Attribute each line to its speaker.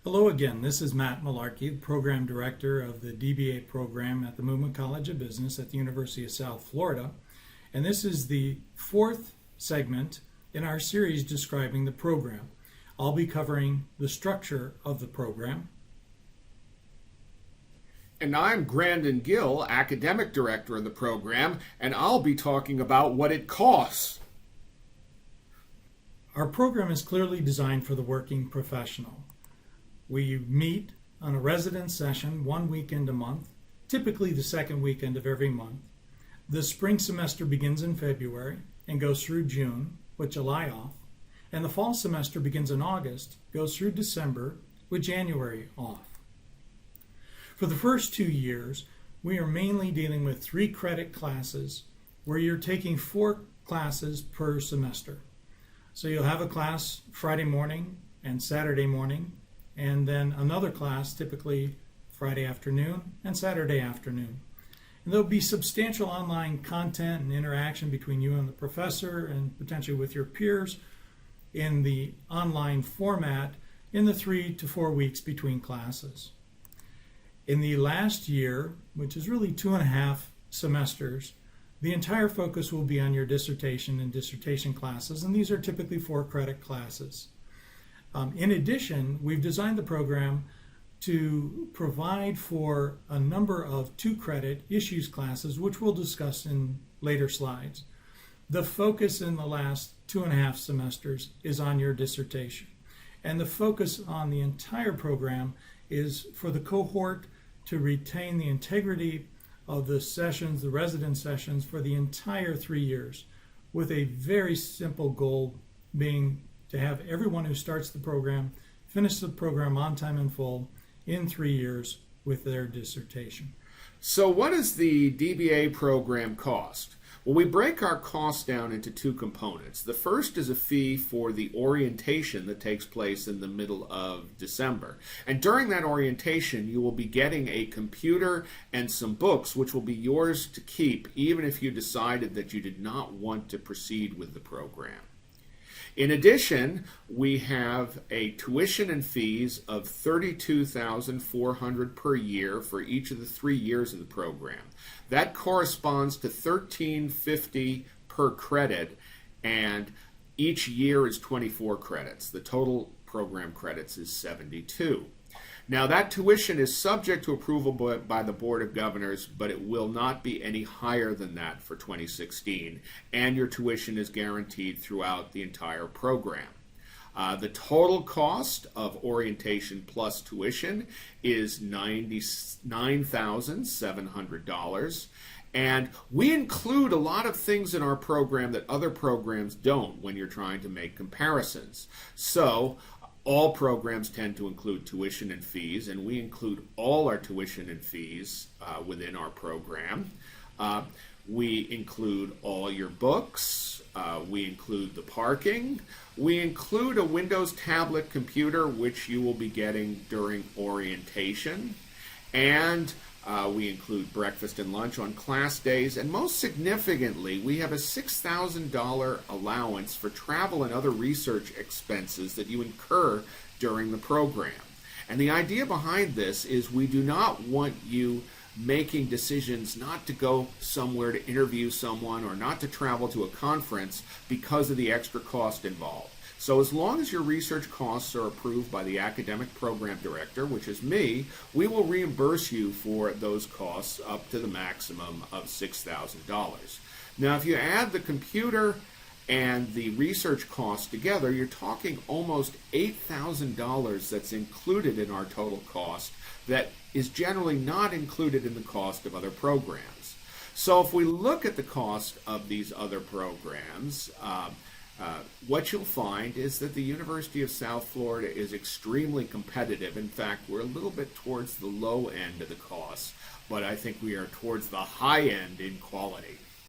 Speaker 1: Hello again, this is Matt Malarkey, the Program Director of the DBA program at the Muma College of Business at the University of South Florida. And this is the fourth segment in our series describing the program. I'll be covering the structure of the program.
Speaker 2: And I'm Grandon Gill, Academic Director of the program, and I'll be talking about what it costs.
Speaker 1: Our program is clearly designed for the working professional. We meet on a residence session 1 weekend a month, typically the second weekend of every month. The spring semester begins in February and goes through June, with July off, and the fall semester begins in August, goes through December, with January off. For the first 2 years, we are mainly dealing with 3 credit classes where you're taking 4 classes per semester. So you'll have a class Friday morning and Saturday morning, and then another class, typically Friday afternoon and Saturday afternoon. And there'll be substantial online content and interaction between you and the professor and potentially with your peers in the online format in the 3 to 4 weeks between classes. In the last year, which is really 2.5 semesters, the entire focus will be on your dissertation and dissertation classes, and these are typically 4 credit classes. In addition, we've designed the program to provide for a number of 2 credit issues classes, which we'll discuss in later slides. The focus in the last 2.5 semesters is on your dissertation, and the focus on the entire program is for the cohort to retain the integrity of the sessions, the residence sessions, for the entire 3 years, with a very simple goal being to have everyone who starts the program finish the program on time and full in 3 years with their dissertation.
Speaker 2: So what does the DBA program cost? Well, we break our costs down into 2 components. The first is a fee for the orientation that takes place in the middle of December. And during that orientation, you will be getting a computer and some books which will be yours to keep even if you decided that you did not want to proceed with the program. In addition, we have a tuition and fees of $32,400 per year for each of the 3 years of the program. That corresponds to $1,350 per credit, and each year is 24 credits. The total program credits is 72. Now, that tuition is subject to approval by the Board of Governors, but it will not be any higher than that for 2016, and your tuition is guaranteed throughout the entire program. The total cost of orientation plus tuition is $99,700, and we include a lot of things in our program that other programs don't when you're trying to make comparisons. So, all programs tend to include tuition and fees, and we include all our tuition and fees within our program. We include all your books. We include the parking. We include a Windows tablet computer, which you will be getting during orientation. And we include breakfast and lunch on class days, and most significantly, we have a $6,000 allowance for travel and other research expenses that you incur during the program. And the idea behind this is we do not want you making decisions not to go somewhere to interview someone or not to travel to a conference because of the extra cost involved. So as long as your research costs are approved by the academic program director, which is me, we will reimburse you for those costs up to the maximum of $6,000. Now, if you add the computer and the research costs together, you're talking almost $8,000 that's included in our total cost that is generally not included in the cost of other programs. So if we look at the cost of these other programs, what you'll find is that the University of South Florida is extremely competitive. In fact, we're a little bit towards the low end of the costs, but I think we are towards the high end in quality.